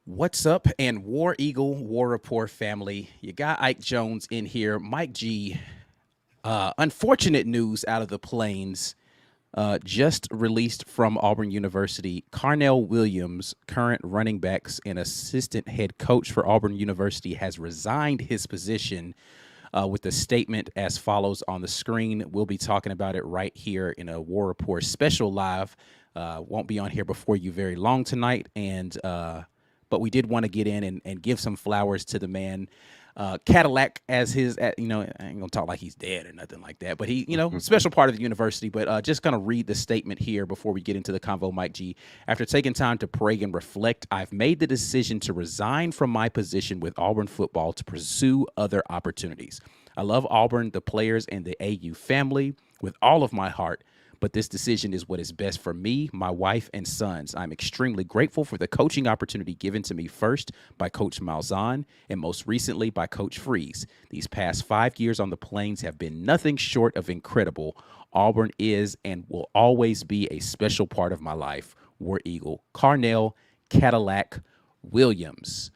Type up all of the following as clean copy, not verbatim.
What's up, and War Eagle, War Rapport family? You got Ike Jones in here. Mike G. Unfortunate news out of the plains. Just released from Auburn University. Carnell Williams, current running backs and assistant head coach for Auburn University, has resigned his position with a statement as follows on the screen. We'll be talking about it right here in a War Report special live. Won't be on here before you very long tonight, but we did want to get in and give some flowers to the man. Cadillac as his, I ain't gonna talk like he's dead or nothing like that, but he, special part of the university. But just gonna read the statement here before we get into the convo, Mike G. After taking time to pray and reflect, I've made the decision to resign from my position with Auburn football to pursue other opportunities. I love Auburn, the players, and the AU family with all of my heart, but this decision is what is best for me, my wife, and sons. I'm extremely grateful for the coaching opportunity given to me first by Coach Malzahn and most recently by Coach Freeze. These past 5 years on the Plains have been nothing short of incredible. Auburn is and will always be a special part of my life. War Eagle. Carnell Cadillac Williams.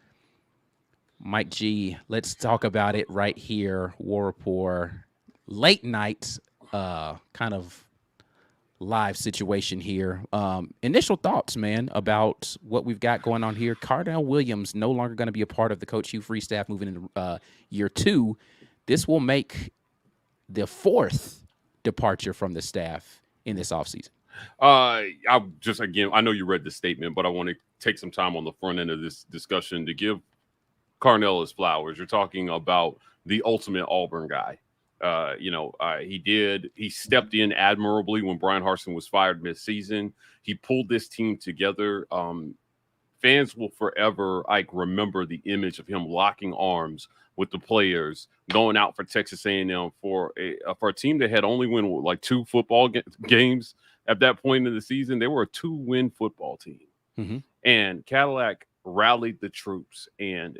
Mike G, let's talk about it right here. War Rapport, late night, kind of live situation here. Initial thoughts, man, about what we've got going on here. Carnell Williams no longer going to be a part of the Coach Hugh Freeze staff moving into year 2. This will make the 4th departure from the staff in this offseason. I know you read the statement, but I want to take some time on the front end of this discussion to give Carnell his flowers. You're talking about the ultimate Auburn guy. He stepped in admirably when Brian Harsin was fired mid-season. He pulled this team together. Fans will forever remember the image of him locking arms with the players, going out for Texas A&M for a team that had only won like 2 football games at that point in the season. They were a 2-win football team, and Cadillac rallied the troops, and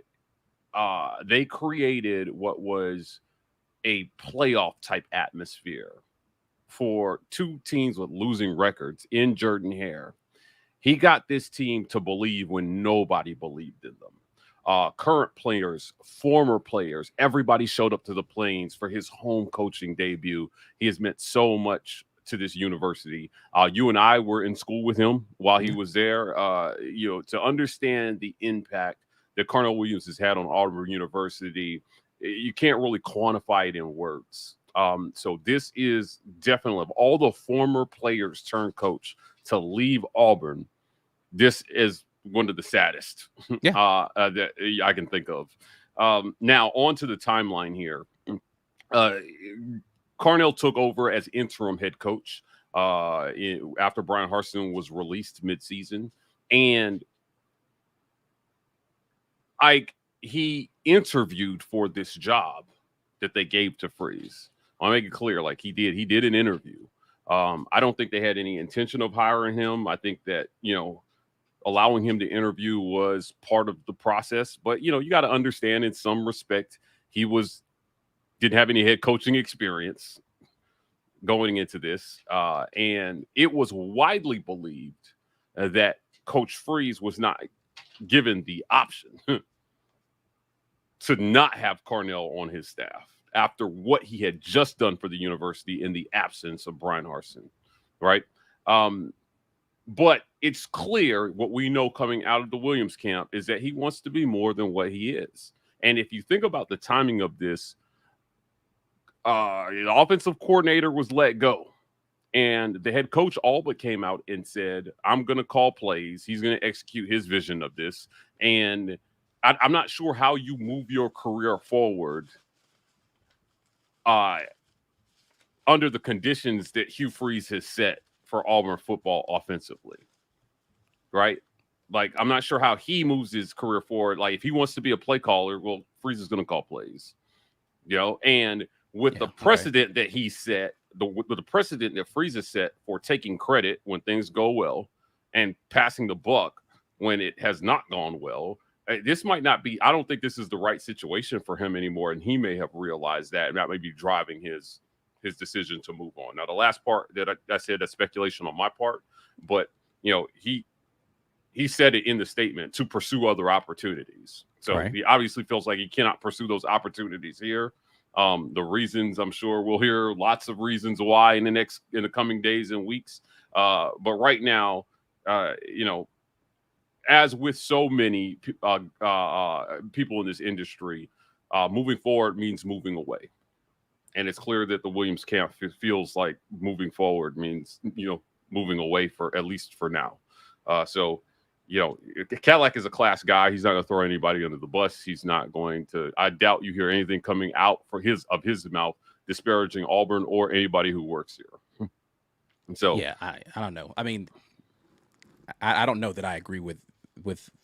they created what was a playoff type atmosphere for 2 teams with losing records in Jordan-Hare. He got this team to believe when nobody believed in them. Current players, former players, everybody showed up to the Plains for his home coaching debut. He has meant so much to this university. You and I were in school with him while he was there. To understand the impact that Carnel Williams has had on Auburn University, you can't really quantify it in words. So this is definitely, of all the former players turned coach to leave Auburn, this is one of the saddest that I can think of. Now, on to the timeline here. Carnell took over as interim head coach after Brian Harsin was released midseason. And he interviewed for this job that they gave to Freeze. I'll make it clear, he did an interview. I don't think they had any intention of hiring him. I think that, allowing him to interview was part of the process. But, you got to understand, in some respect, he didn't have any head coaching experience going into this. And it was widely believed that Coach Freeze was not given the option to not have Carnell on his staff after what he had just done for the university in the absence of Brian Harsin, right? But it's clear what we know coming out of the Williams camp is that he wants to be more than what he is. And if you think about the timing of this, the offensive coordinator was let go. And the head coach all but came out and said, I'm going to call plays. He's going to execute his vision of this. And I'm not sure how you move your career forward under the conditions that Hugh Freeze has set for Auburn football offensively, right? I'm not sure how he moves his career forward. If he wants to be a play caller, well, Freeze is going to call plays, and with the precedent that he set, with the precedent that Freeze has set for taking credit when things go well and passing the buck when it has not gone well, this might not be, I don't think this is the right situation for him anymore. And he may have realized that, and that may be driving his decision to move on. Now, the last part that I said, that's speculation on my part, but he he said it in the statement, to pursue other opportunities. So Right. he obviously feels like he cannot pursue those opportunities here. The reasons, I'm sure we'll hear lots of reasons why in the coming days and weeks. But right now, as with so many people in this industry, moving forward means moving away. And it's clear that the Williams camp feels like moving forward means, moving away, for at least for now. So, Cadillac is a class guy. He's not going to throw anybody under the bus. He's not going to. I doubt you hear anything coming out of his mouth disparaging Auburn or anybody who works here. And so, yeah, I don't know. I mean, I don't know that I agree with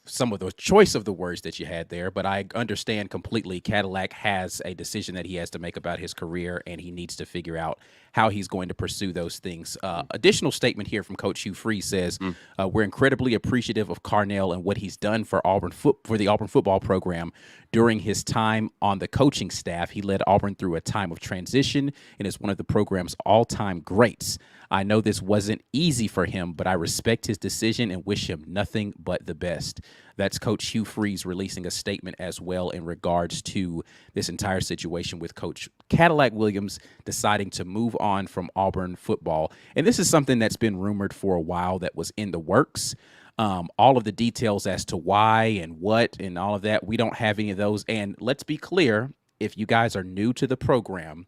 some of the choice of the words that you had there, but I understand completely. Cadillac has a decision that he has to make about his career, and he needs to figure out how he's going to pursue those things. Additional statement here from Coach Hugh Freeze says, we're incredibly appreciative of Carnell and what he's done for the Auburn football program during his time on the coaching staff. He led Auburn through a time of transition and is one of the program's all-time greats. I know this wasn't easy for him, but I respect his decision and wish him nothing but the best. That's Coach Hugh Freeze releasing a statement as well in regards to this entire situation with Coach Cadillac Williams deciding to move on from Auburn football. And this is something that's been rumored for a while, that was in the works. All of the details as to why and what and all of that, we don't have any of those. And let's be clear, if you guys are new to the program,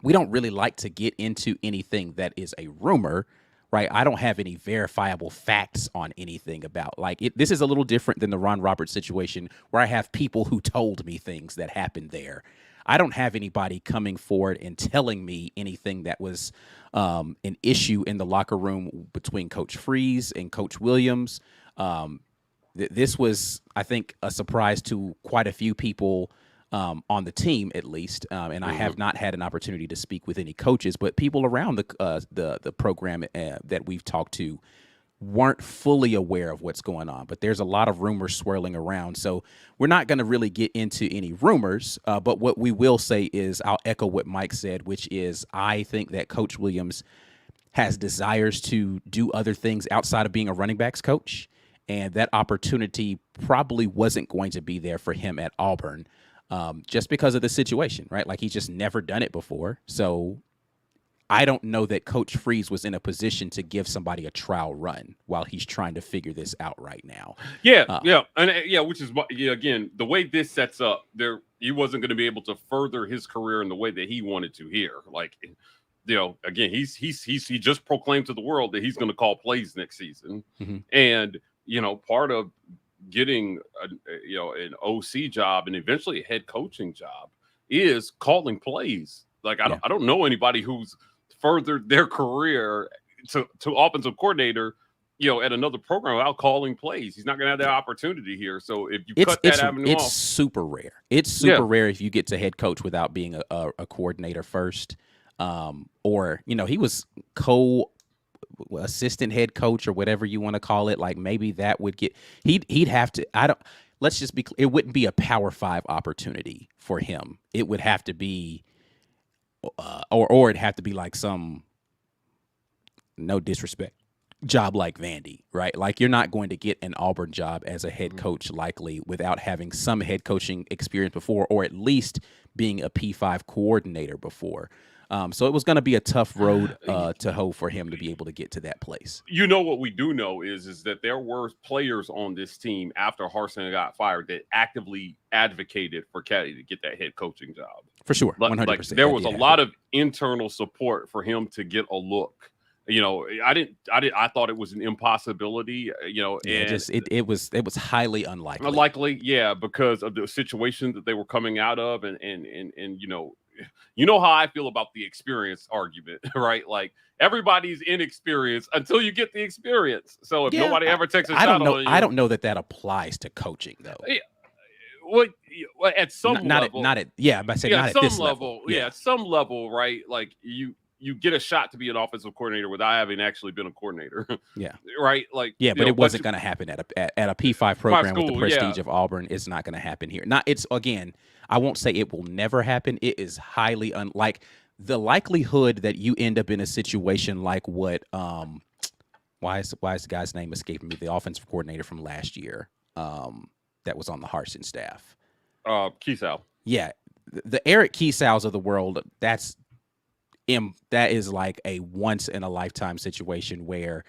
we don't really like to get into anything that is a rumor, right? I don't have any verifiable facts on anything about, this is a little different than the Ron Roberts situation where I have people who told me things that happened there. I don't have anybody coming forward and telling me anything that was an issue in the locker room between Coach Freeze and Coach Williams. This was, I think, a surprise to quite a few people on the team, at least. And I have not had an opportunity to speak with any coaches, but people around the program that we've talked to weren't fully aware of what's going on. But there's a lot of rumors swirling around. So we're not going to really get into any rumors. But what we will say is, I'll echo what Mike said, which is I think that Coach Williams has desires to do other things outside of being a running backs coach. And that opportunity probably wasn't going to be there for him at Auburn. Just because of the situation, right? Like, he's just never done it before. So I don't know that Coach Freeze was in a position to give somebody a trial run while he's trying to figure this out right now. Which is, again, the way this sets up, he wasn't going to be able to further his career in the way that he wanted to here. Like, again, he just proclaimed to the world that he's going to call plays next season, and part of getting an OC job and eventually a head coaching job is calling plays. Like, I don't know anybody who's furthered their career to offensive coordinator, at another program without calling plays. He's not going to have that opportunity here. So if you cut that avenue off, it's super rare. It's super rare if you get to head coach without being a coordinator first. Or he was assistant head coach or whatever you want to call it. Like, maybe that would get he'd have to. Let's just be clear. It wouldn't be a Power 5 opportunity for him. It would have to be, or it'd have to be like some, no disrespect, job like Vandy, right? Like, you're not going to get an Auburn job as a head coach likely without having some head coaching experience before, or at least being a P5 coordinator before. So it was going to be a tough road to hoe for him to be able to get to that place. What we do know is that there were players on this team after Harsin got fired that actively advocated for Caddy to get that head coaching job. For sure, 100%. Like, there was a lot of internal support for him to get a look. I thought it was an impossibility. It was highly unlikely. Unlikely, yeah, because of the situation that they were coming out of, and how I feel about the experience argument, right? Like, everybody's inexperienced until you get the experience. So if nobody ever takes a shot on you, I don't know that applies to coaching, though. Yeah, well, at some level, not at this level. Yeah, at some level, right? Like, you get a shot to be an offensive coordinator without having actually been a coordinator. Yeah. Right. Like, yeah, but it wasn't going to happen at a P5 program with the prestige of Auburn. It's not going to happen here. I won't say it will never happen. It is highly the likelihood that you end up in a situation like what why is the guy's name escaping me? The offensive coordinator from last year, that was on the Harsin staff. Keysal. Yeah, the Eric Kiesows of the world. That is like a once in a lifetime situation where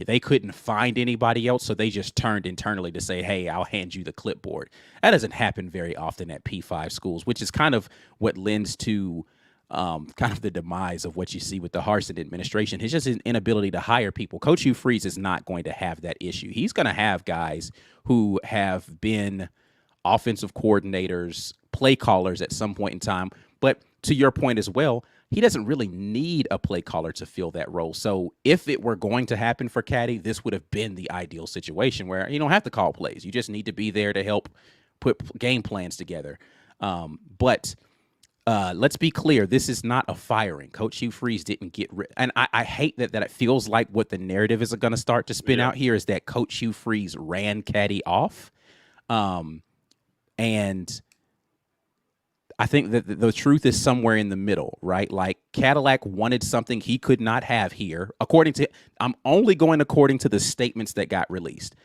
they couldn't find anybody else, so they just turned internally to say, "Hey, I'll hand you the clipboard." That doesn't happen very often at P5 schools, which is kind of what lends to kind of the demise of what you see with the Harsin administration. It's just an inability to hire people. Coach Hugh Freeze is not going to have that issue. He's going to have guys who have been offensive coordinators, play callers at some point in time. But to your point as well, he doesn't really need a play caller to fill that role. So if it were going to happen for Caddy, this would have been the ideal situation where you don't have to call plays. You just need to be there to help put game plans together. But let's be clear, this is not a firing. Coach Hugh Freeze didn't get rid. And I hate that it feels like what the narrative is going to start to spin out here is that Coach Hugh Freeze ran Caddy off. And I think that the truth is somewhere in the middle, right? Like Cadillac wanted something he could not have here. I'm only going according to the statements that got released.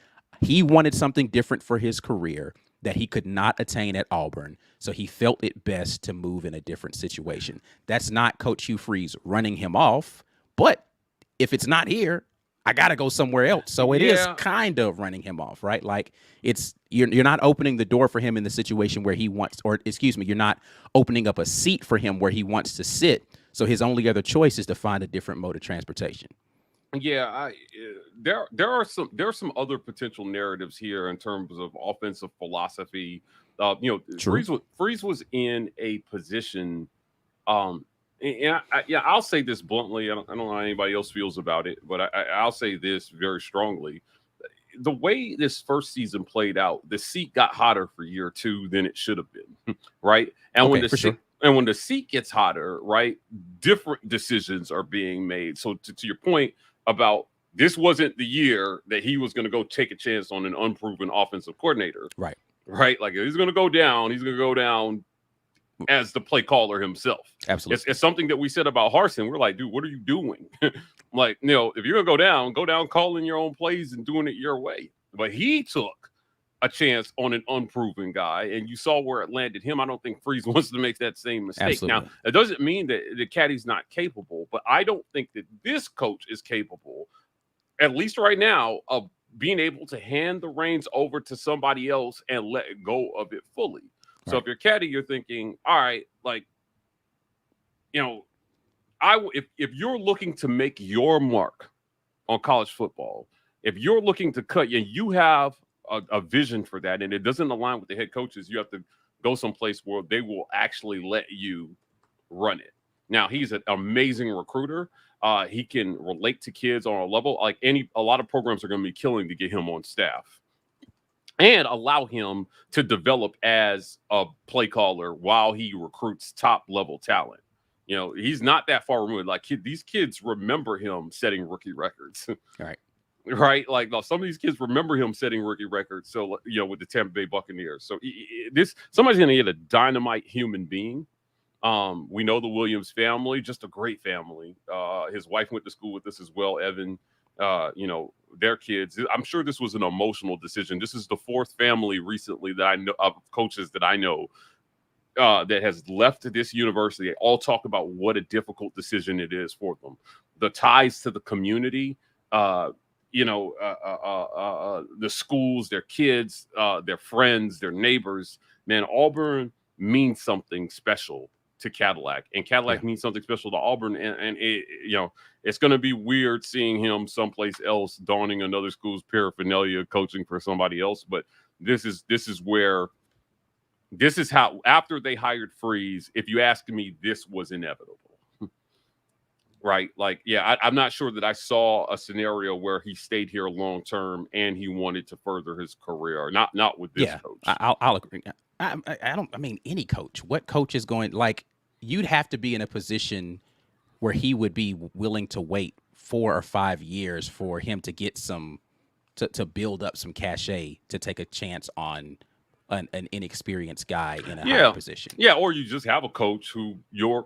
He wanted something different for his career that he could not attain at Auburn, so he felt it best to move in a different situation. That's not Coach Hugh Freeze running him off, but if it's not here, I got to go somewhere else. So it is kind of running him off, right? Like you're not opening the door for him in the situation where he wants, or excuse me, you're not opening up a seat for him where he wants to sit. So his only other choice is to find a different mode of transportation. Yeah, there are some other potential narratives here in terms of offensive philosophy. Freeze was in a position. I'll say this bluntly. I don't know how anybody else feels about it, but I'll say this very strongly. The way this first season played out, the seat got hotter for year two than it should have been, right? And when the seat gets hotter, right, different decisions are being made. So to your point about this wasn't the year that he was going to go take a chance on an unproven offensive coordinator, right? Like if he's going to go down, he's going to go down as the play caller himself. Absolutely. It's something that we said about Harsin. We're like, dude, what are you doing? Like, if you're going to go down calling your own plays and doing it your way. But he took a chance on an unproven guy, and you saw where it landed him. I don't think Freeze wants to make that same mistake. Absolutely. Now, it doesn't mean that the Caddy's not capable, but I don't think that this coach is capable, at least right now, of being able to hand the reins over to somebody else and let go of it fully. Right. So if you're Caddy, you're thinking, all right, like, if you're looking to make your mark on college football, if you're looking to cut, and you have a vision for that, and it doesn't align with the head coaches, you have to go someplace where they will actually let you run it. Now, he's an amazing recruiter. He can relate to kids on a level like a lot of programs are going to be killing to get him on staff and allow him to develop as a play caller while he recruits top level talent. He's not that far removed. Like these kids remember him setting rookie records. Right. Right. Like some of these kids remember him setting rookie records. So, with the Tampa Bay Buccaneers. So somebody's going to get a dynamite human being. We know the Williams family, just a great family. His wife went to school with us as well, Evan. Their kids. I'm sure this was an emotional decision. This is the fourth family recently that I know of coaches that I know that has left this university. They all talk about what a difficult decision it is for them. The ties to the community, the schools, their kids, their friends, their neighbors. Man, Auburn means something special to Cadillac, and Cadillac means something special to Auburn. And it, it's going to be weird seeing him someplace else, donning another school's paraphernalia, coaching for somebody else. But this is how, after they hired Freeze, if you ask me, this was inevitable. Right? Like, I'm not sure that I saw a scenario where he stayed here long term and he wanted to further his career. Not with this coach. I'll agree. I mean, any coach. What coach is going, like, you'd have to be in a position where he would be willing to wait 4 or 5 years for him to get to build up some cachet to take a chance on an inexperienced guy in a high position. Yeah, or you just have a coach who you're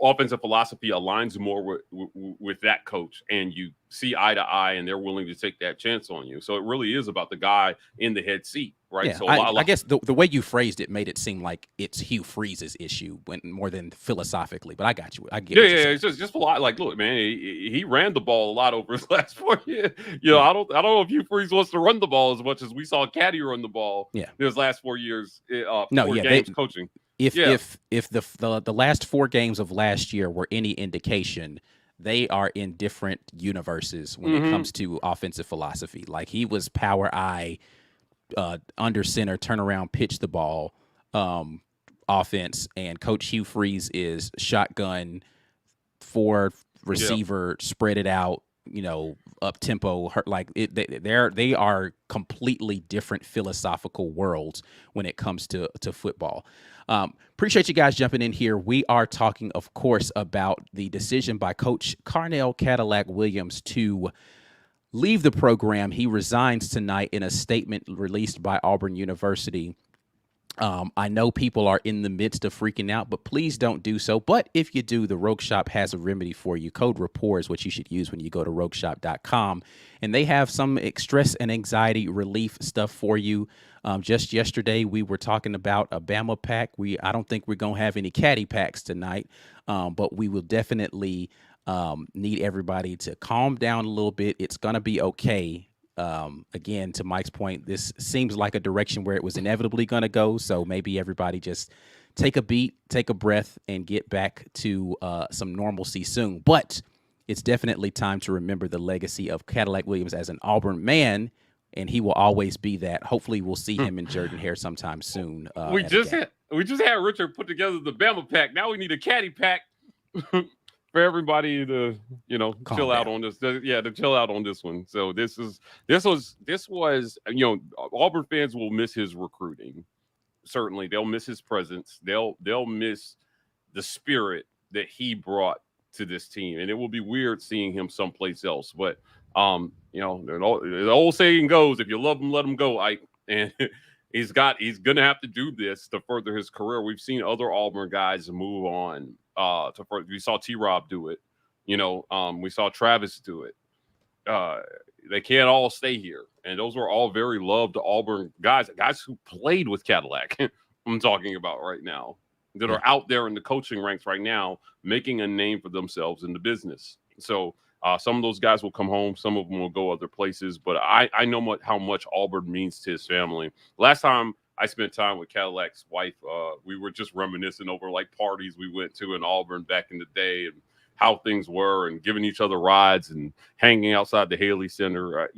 offensive philosophy aligns more with that coach, and you see eye to eye, and they're willing to take that chance on you. So it really is about the guy in the head seat, right? Yeah, So I guess the way you phrased it made it seem like it's Hugh Freeze's issue more than philosophically. But I got you. I get. Yeah, yeah. It's just a lot. Like, look, man, he ran the ball a lot over his last 4 years. You know, I don't know if Hugh Freeze wants to run the ball as much as we saw Caddy run the ball. Yeah, his last 4 years. Games coaching. If the last 4 games of last year were any indication, they are in different universes when it comes to offensive philosophy. Like, he was power eye, under center, turn around, pitch the ball, offense, and Coach Hugh Freeze is shotgun, 4 receiver, spread it out, up tempo. Like, they are completely different philosophical worlds when it comes to football. Appreciate you guys jumping in here. We are talking, of course, about the decision by Coach Carnell Cadillac Williams to leave the program. He resigns tonight in a statement released by Auburn University. I know people are in the midst of freaking out, but please don't do so. But if you do, the Rogue Shop has a remedy for you. Code RAPPORT is what you should use when you go to rogueshop.com. And they have some stress and anxiety relief stuff for you. Just yesterday, we were talking about a Bama pack. I don't think we're going to have any caddy packs tonight, but we will definitely need everybody to calm down a little bit. It's going to be okay. Again, to Mike's point, this seems like a direction where it was inevitably going to go. So maybe everybody just take a beat, take a breath, and get back to some normalcy soon. But it's definitely time to remember the legacy of Cadillac Williams as an Auburn man, and he will always be that. Hopefully, we'll see him in Jordan Hare sometime soon. We just had Richard put together the Bama pack. Now we need a caddy pack. For everybody to, chill out on this. To chill out on this one. So this was, Auburn fans will miss his recruiting. Certainly. They'll miss his presence. They'll miss the spirit that he brought to this team. And it will be weird seeing him someplace else. But, the old saying goes, if you love him, let him go, Ike. And he's going to have to do this to further his career. We've seen other Auburn guys move on. We saw T-Rob do it. We saw Travis do it. They can't all stay here. And those were all very loved Auburn guys who played with Cadillac. I'm talking about right now, that are out there in the coaching ranks right now, making a name for themselves in the business. So some of those guys will come home. Some of them will go other places. But I know how much Auburn means to his family. Last time I spent time with Cadillac's wife. We were just reminiscing over parties we went to in Auburn back in the day and how things were, and giving each other rides and hanging outside the Haley Center.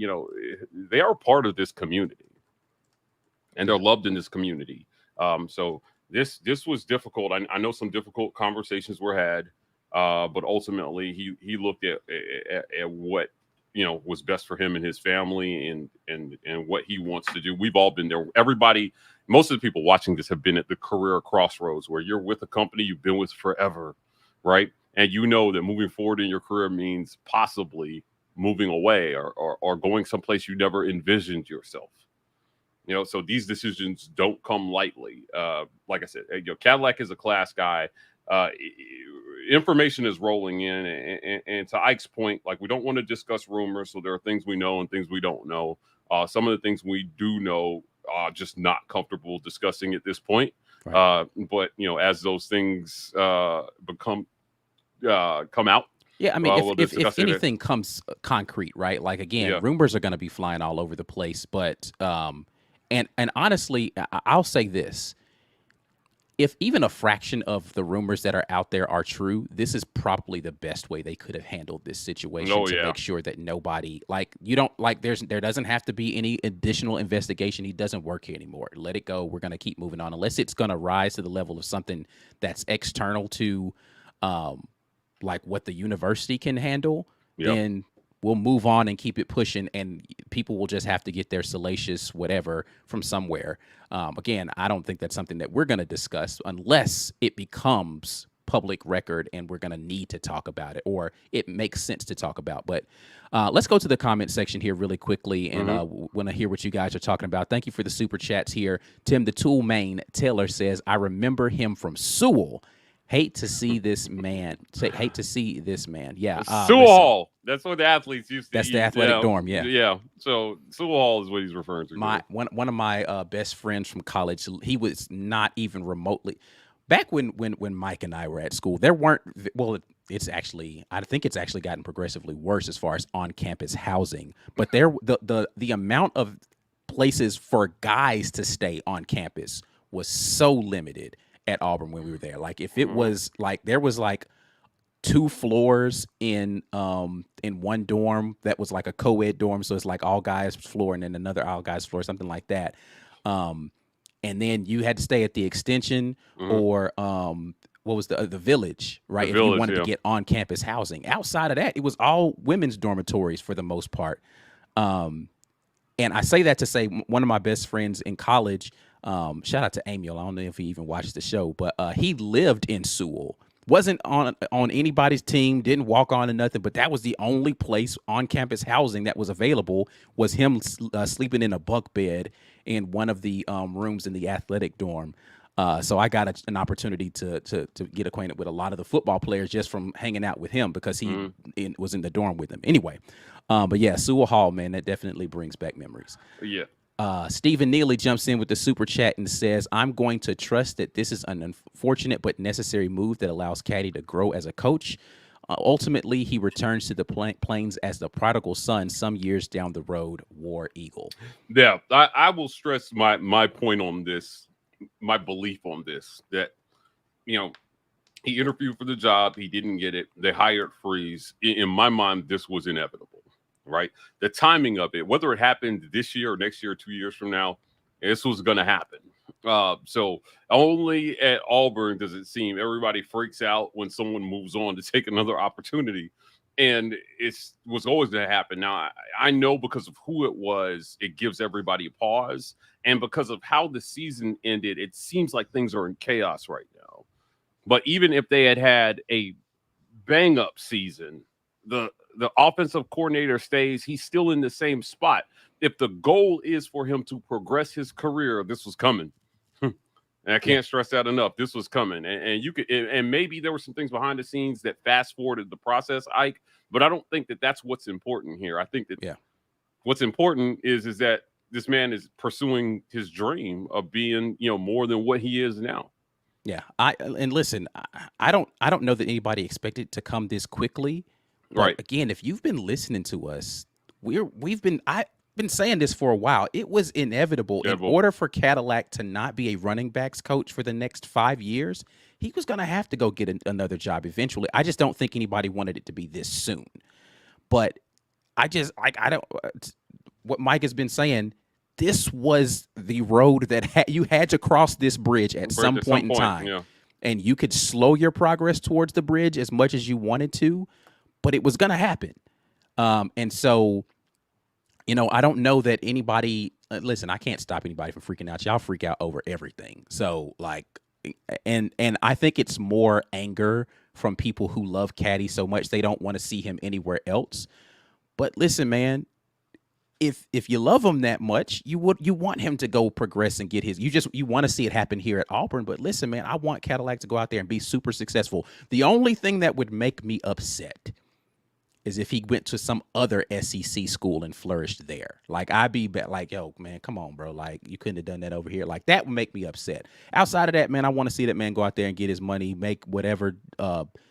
They are part of this community, and they're loved in this community. So this was difficult. I know some difficult conversations were had, but ultimately he looked at what was best for him and his family, and what he wants to do. We've all been there. Everybody, most of the people watching this have been at the career crossroads where you're with a company you've been with forever, right? And that moving forward in your career means possibly moving away or going someplace you never envisioned yourself. So these decisions don't come lightly. Like I said, Cadillac is a class guy. Information is rolling in, and to Ike's point, we don't want to discuss rumors. So there are things we know and things we don't know. Some of the things we do know, just not comfortable discussing at this point. Right. But as those things come out. Yeah, I mean, if anything comes concrete, right? Rumors are going to be flying all over the place. But and honestly, I'll say this. If even a fraction of the rumors that are out there are true, this is probably the best way they could have handled this situation to make sure that nobody, there doesn't have to be any additional investigation. He doesn't work here anymore. Let it go. We're going to keep moving on. Unless it's going to rise to the level of something that's external to what the university can handle, then we'll move on and keep it pushing, and people will just have to get their salacious whatever from somewhere. Again, I don't think that's something that we're going to discuss unless it becomes public record and we're going to need to talk about it, or it makes sense to talk about. But let's go to the comment section here really quickly, and want to hear what you guys are talking about. Thank you for the super chats here. Tim the Tool Main Taylor says, I remember him from Sewell. Hate to see this man. Hate to see this man. Yeah. Sewell Listen, Hall. That's what the athletes used to that's the use. athletic Yeah, dorm. Yeah. yeah. So Sewell Hall is what he's referring to. My There. one of my best friends from college. He was not even remotely. Back when Mike and I were at school, there weren't. Well, it's actually. I think it's actually gotten progressively worse as far as on campus housing. But the amount of places for guys to stay on campus was so limited at Auburn when we were there. Like if it was like there was like 2 floors in one dorm that was like a co-ed dorm, so it's like all guys floor and then another all guys floor, something like that. And then you had to stay at the extension or what was the village, right? The if village, you wanted yeah. to get on campus housing. Outside of that, it was all women's dormitories for the most part. And I say that to say one of my best friends in college, shout out to Amiel. I don't know if he even watches the show, but he lived in Sewell. Wasn't on anybody's team, didn't walk on or nothing, but that was the only place on campus housing that was available was him sleeping in a bunk bed in one of the rooms in the athletic dorm. So I got an opportunity to get acquainted with a lot of the football players just from hanging out with him because he was in the dorm with them. Anyway, but yeah, Sewell Hall, man, that definitely brings back memories. Yeah. Stephen Neely jumps in with the super chat and says, I'm going to trust that this is an unfortunate but necessary move that allows Caddy to grow as a coach. Ultimately, he returns to the Plains as the prodigal son some years down the road, War Eagle. Yeah, I will stress my point on this, my belief on this, that, you know, he interviewed for the job. He didn't get it. They hired Freeze. In my mind, this was inevitable. Right, the timing of it, whether it happened this year or next year or 2 years from now, this was going to happen. So only at Auburn does it seem everybody freaks out when someone moves on to take another opportunity, and it was always going to happen. Now I know because of who it was, it gives everybody a pause, and because of how the season ended, it seems like things are in chaos right now. But even if they had a bang up season, the offensive coordinator stays, he's still in the same spot. If the goal is for him to progress his career, this was coming. And I can't stress that enough. This was coming. And you could, and maybe there were some things behind the scenes that fast forwarded the process, Ike, but I don't think that that's what's important here. I think that what's important is that this man is pursuing his dream of being, more than what he is now. Yeah. And listen, I don't know that anybody expected it to come this quickly. But Right. again, if you've been listening to us, I've been saying this for a while. It was inevitable. In order for Cadillac to not be a running backs coach for the next 5 years, he was going to have to go get another job eventually. I just don't think anybody wanted it to be this soon. But I don't. What Mike has been saying, this was the road that you had to cross this bridge at some point in time, and you could slow your progress towards the bridge as much as you wanted to. But it was going to happen. And so, I don't know that anybody, listen, I can't stop anybody from freaking out. Y'all freak out over everything. So and I think it's more anger from people who love Caddy so much they don't want to see him anywhere else. But listen, man, if you love him that much, you want him to go progress and get you want to see it happen here at Auburn. But listen, man, I want Cadillac to go out there and be super successful. The only thing that would make me upset is if he went to some other SEC school and flourished there. Like, I'd be like, yo, man, come on, bro. Like, you couldn't have done that over here. Like, that would make me upset. Outside of that, man, I want to see that man go out there and get his money, make whatever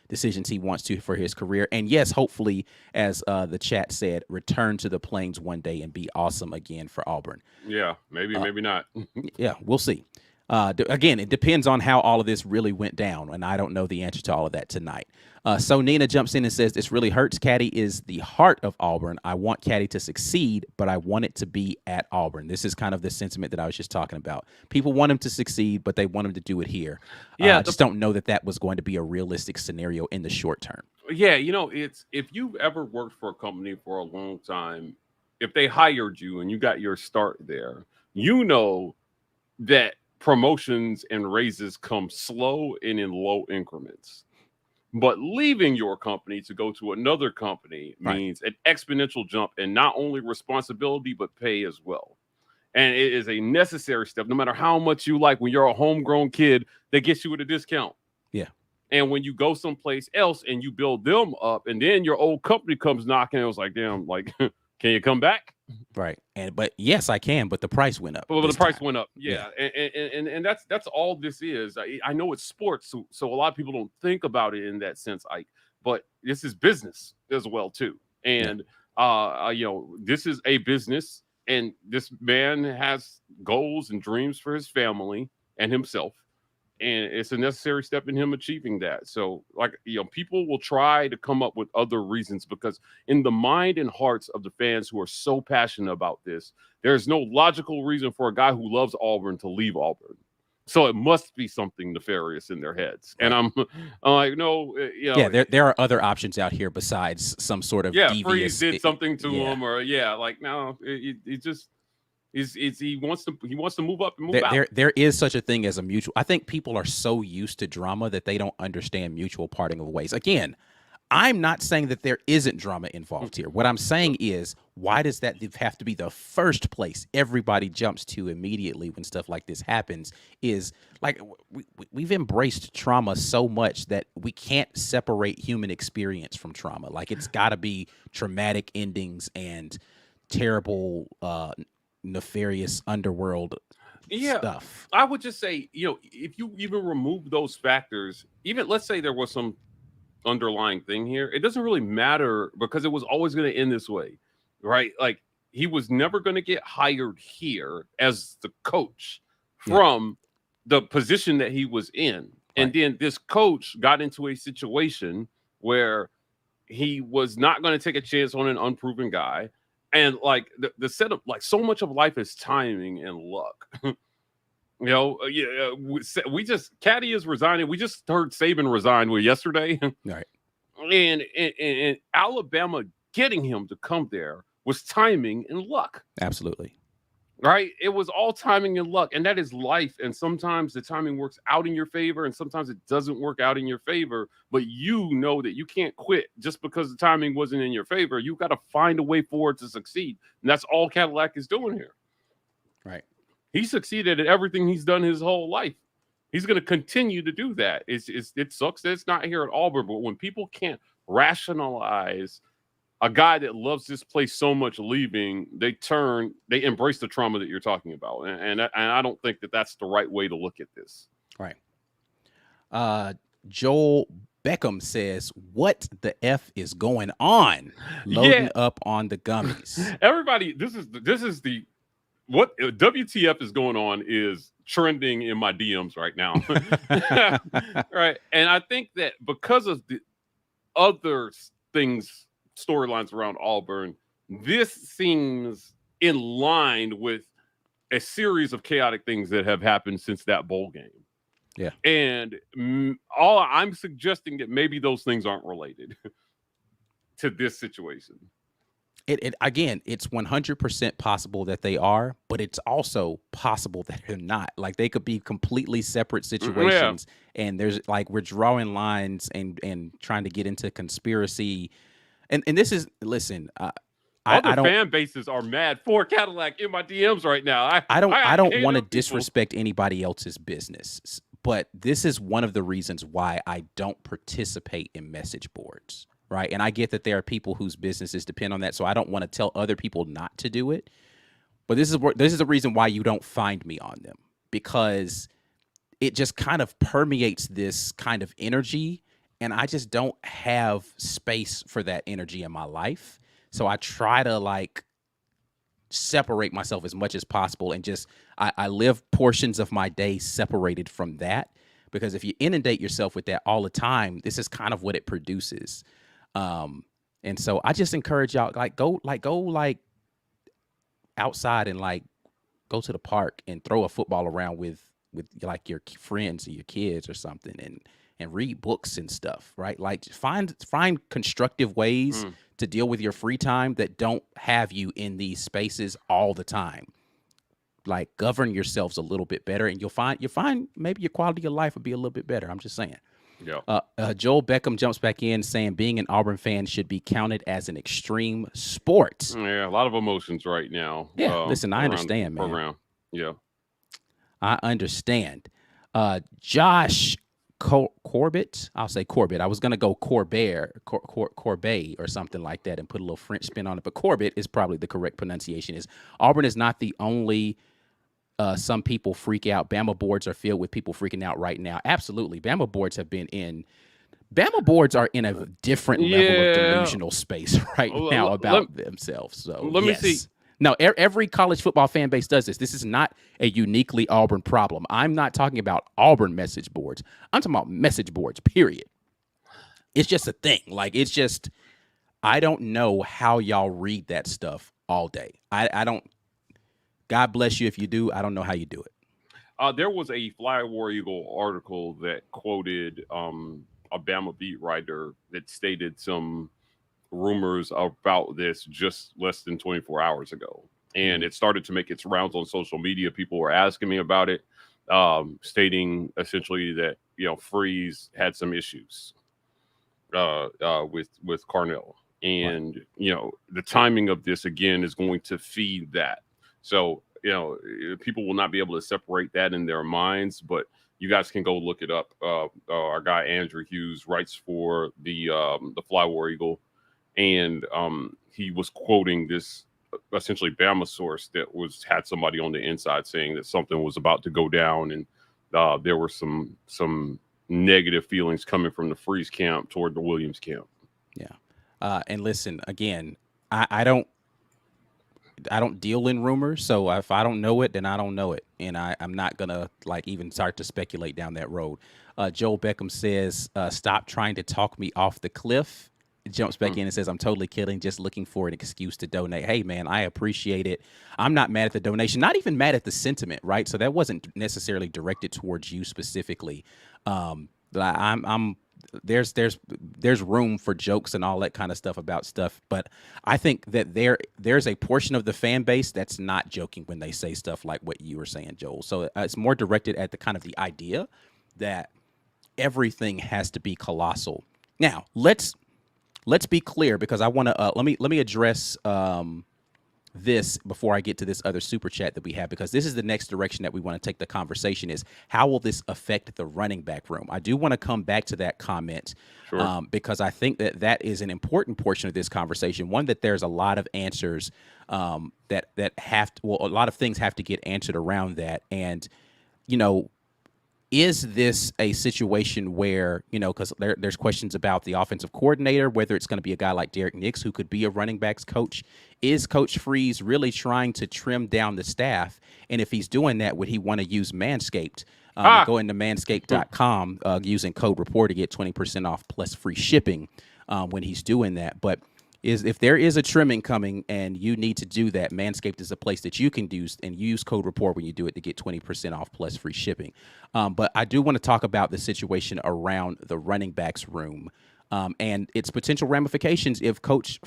decisions he wants to for his career. And yes, hopefully, as the chat said, return to the Plains one day and be awesome again for Auburn. Yeah, maybe not. Yeah, we'll see. Again, it depends on how all of this really went down, and I don't know the answer to all of that tonight. So Nina jumps in and says, this really hurts. Caddy is the heart of Auburn. I want Caddy to succeed, but I want it to be at Auburn. This is kind of the sentiment that I was just talking about. People want him to succeed, but they want him to do it here. I just don't know that was going to be a realistic scenario in the short term. Yeah, it's if you've ever worked for a company for a long time, if they hired you and you got your start there, that promotions and raises come slow and in low increments. But leaving your company to go to another company means an exponential jump in not only responsibility, but pay as well. And it is a necessary step, no matter how much you like when you're a homegrown kid that gets you with a discount. Yeah. And when you go someplace else and you build them up, and then your old company comes knocking, it was like, damn, like, can you come back? Right. But yes, I can, but the price went up. Well, the this price time. went up. Yeah. And that's all this is. I know it's sports, so a lot of people don't think about it in that sense, Ike, but this is business as well, too. And, this is a business, and this man has goals and dreams for his family and himself. And it's a necessary step in him achieving that. So, people will try to come up with other reasons, because in the mind and hearts of the fans who are so passionate about this, there's no logical reason for a guy who loves Auburn to leave Auburn. So it must be something nefarious in their heads. Right. And I'm like, no, Yeah, there are other options out here besides some sort of devious. Freeze did something to him, or no, it just. He wants to move up and move out. There is such a thing as a mutual. I think people are so used to drama that they don't understand mutual parting of ways. Again, I'm not saying that there isn't drama involved here. What I'm saying is, why does that have to be the first place everybody jumps to immediately when stuff like this happens? Is like we've embraced trauma so much that we can't separate human experience from trauma. Like, it's got to be traumatic endings and terrible nefarious underworld stuff. I would just say, if you even remove those factors, even let's say there was some underlying thing here, it doesn't really matter, because it was always going to end this way, right? Like, he was never going to get hired here as the coach from the position that he was in. Right. And then this coach got into a situation where he was not going to take a chance on an unproven guy. And like the setup, like, so much of life is timing and luck. We just, Caddy is resigning. We just heard Saban resign yesterday. Right. And Alabama getting him to come there was timing and luck. Absolutely. Right. It was all timing and luck. And that is life. And sometimes the timing works out in your favor, and sometimes it doesn't work out in your favor. But you know that you can't quit just because the timing wasn't in your favor. You got to find a way forward to succeed. And that's all Cadillac is doing here. Right. He succeeded at everything he's done his whole life. He's going to continue to do that. It sucks that it's not here at Auburn, but when people can't rationalize a guy that loves this place so much leaving, they embrace the trauma that you're talking about. And I don't think that that's the right way to look at this. Right. Joel Beckham says, what the F is going on? Loading up on the gummies. Everybody, this is what WTF is going on is trending in my DMs right now. Right. And I think that because of the other things, storylines around Auburn, this seems in line with a series of chaotic things that have happened since that bowl game. Yeah. And all I'm suggesting that maybe those things aren't related to this situation. Again, it's 100% possible that they are, but it's also possible that they're not. Like, they could be completely separate situations. And there's like, we're drawing lines and trying to get into conspiracy. And this is, listen, other fan bases are mad for Cadillac in my DMs right now. I don't want to disrespect anybody else's business, but this is one of the reasons why I don't participate in message boards, right? And I get that there are people whose businesses depend on that, so I don't want to tell other people not to do it. But this is the reason why you don't find me on them, because it just kind of permeates this kind of energy. And I just don't have space for that energy in my life. So I try to like separate myself as much as possible, and just I live portions of my day separated from that, because if you inundate yourself with that all the time, this is kind of what it produces. And so I just encourage y'all, go outside and like go to the park and throw a football around with like your friends or your kids or something, and read books and stuff, right? Like, find constructive ways to deal with your free time that don't have you in these spaces all the time. Like, govern yourselves a little bit better, and you'll find maybe your quality of life will be a little bit better. I'm just saying. Yeah. Joel Beckham jumps back in saying being an Auburn fan should be counted as an extreme sport. Yeah, a lot of emotions right now. Yeah, listen, I understand, man. Yeah. I understand. Josh Corbett. I'll say Corbett. I was going to go Corbett or something like that and put a little French spin on it. But Corbett is probably the correct pronunciation. Is Auburn is not the only some people freak out. Bama boards are filled with people freaking out right now. Absolutely. Bama boards are in a different level of delusional space right now about themselves. So let me see. No, every college football fan base does this. This is not a uniquely Auburn problem. I'm not talking about Auburn message boards. I'm talking about message boards, period. It's just a thing. Like, it's just, I don't know how y'all read that stuff all day. I don't, God bless you if you do. I don't know how you do it. There was a Fly War Eagle article that quoted a Bama beat writer that stated some rumors about this just less than 24 hours ago, and it started to make its rounds on social media. People were asking me about it, stating essentially that Freeze had some issues with Carnell, and the timing of this again is going to feed that. So people will not be able to separate that in their minds, but you guys can go look it up. Our guy Andrew Hughes writes for the Fly War Eagle. And he was quoting this essentially Bama source that had somebody on the inside saying that something was about to go down, and there were some negative feelings coming from the Freeze camp toward the Williams camp. Yeah, and listen again, I don't deal in rumors, so if I don't know it, then I don't know it, and I'm not gonna even start to speculate down that road. Joel Beckham says, "Stop trying to talk me off the cliff." Jumps back in and says, "I'm totally kidding, just looking for an excuse to donate." Hey, man, I appreciate it. I'm not mad at the donation, not even mad at the sentiment, right? So that wasn't necessarily directed towards you specifically. There's room for jokes and all that kind of stuff about stuff, but I think that there's a portion of the fan base that's not joking when they say stuff like what you were saying, Joel. So it's more directed at the kind of the idea that everything has to be colossal. Now, let's be clear, because I want to let me address this before I get to this other super chat that we have, because this is the next direction that we want to take the conversation, is how will this affect the running back room? I do want to come back to that comment, sure. Because I think that is an important portion of this conversation. One, that there's a lot of answers that a lot of things have to get answered around that, and is this a situation where, because there's questions about the offensive coordinator, whether it's going to be a guy like Derek Nix, who could be a running backs coach. Is Coach Freeze really trying to trim down the staff? And if he's doing that, would he want to use Manscaped? Go into manscaped.com using code REPORT to get 20% off plus free shipping when he's doing that. But if there is a trimming coming and you need to do that, Manscaped is a place that you can use code REPORT when you do it to get 20% off plus free shipping. But I do want to talk about the situation around the running backs room and its potential ramifications if Coach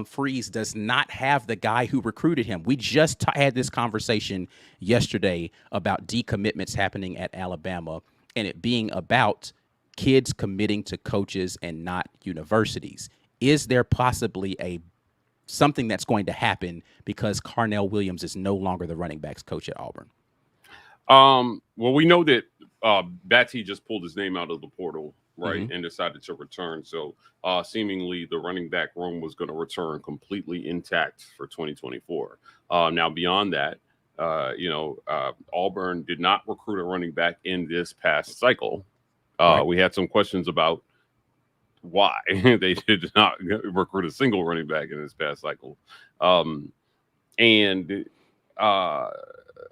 Freeze does not have the guy who recruited him. We just had this conversation yesterday about decommitments happening at Alabama, and it being about kids committing to coaches and not universities. Is there possibly something that's going to happen because Carnell Williams is no longer the running backs coach at Auburn? Well, we know that Batty just pulled his name out of the portal, right, and decided to return. So seemingly the running back room was going to return completely intact for 2024. Now, beyond that, Auburn did not recruit a running back in this past cycle. Right. We had some questions about why they did not recruit a single running back in this past cycle.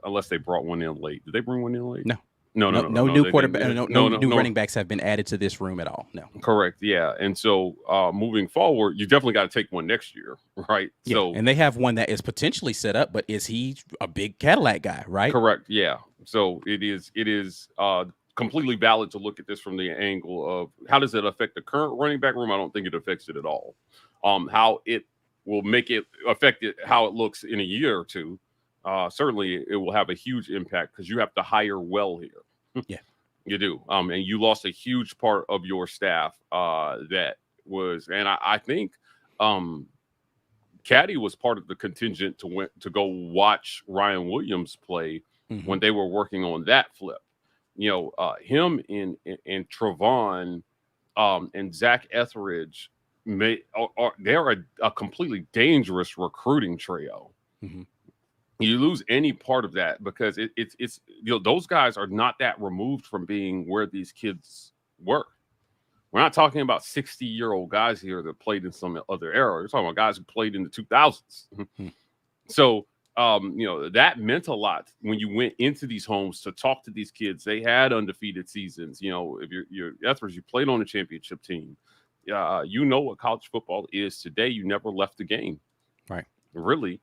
Unless they brought one in late. Did they bring one in late? No new quarterback, no new running backs have been added to this room at all. No. Correct. Yeah. And so moving forward, you definitely got to take one next year, right? Yeah. So, and they have one that is potentially set up, but is he a big Cadillac guy, right? Correct. Yeah. So it is completely valid to look at this from the angle of how does it affect the current running back room? I don't think it affects it at all. How it will make it affect it, how it looks in a year or two. Certainly it will have a huge impact because you have to hire well here. Yeah, you do. And you lost a huge part of your staff that was, and I think Caddy was part of the contingent to go watch Ryan Williams play when they were working on that flip. him and Trevon and Zach Etheridge they're a completely dangerous recruiting trio. Mm-hmm. You lose any part of that because it's those guys are not that removed from being where these kids were. We're not talking about 60-year-old guys here that played in some other era. We're talking about guys who played in the 2000s. So, that meant a lot when you went into these homes to talk to these kids. They had undefeated seasons. If you're Etheridge, you played on a championship team. What college football is today. You never left the game. Right. Really.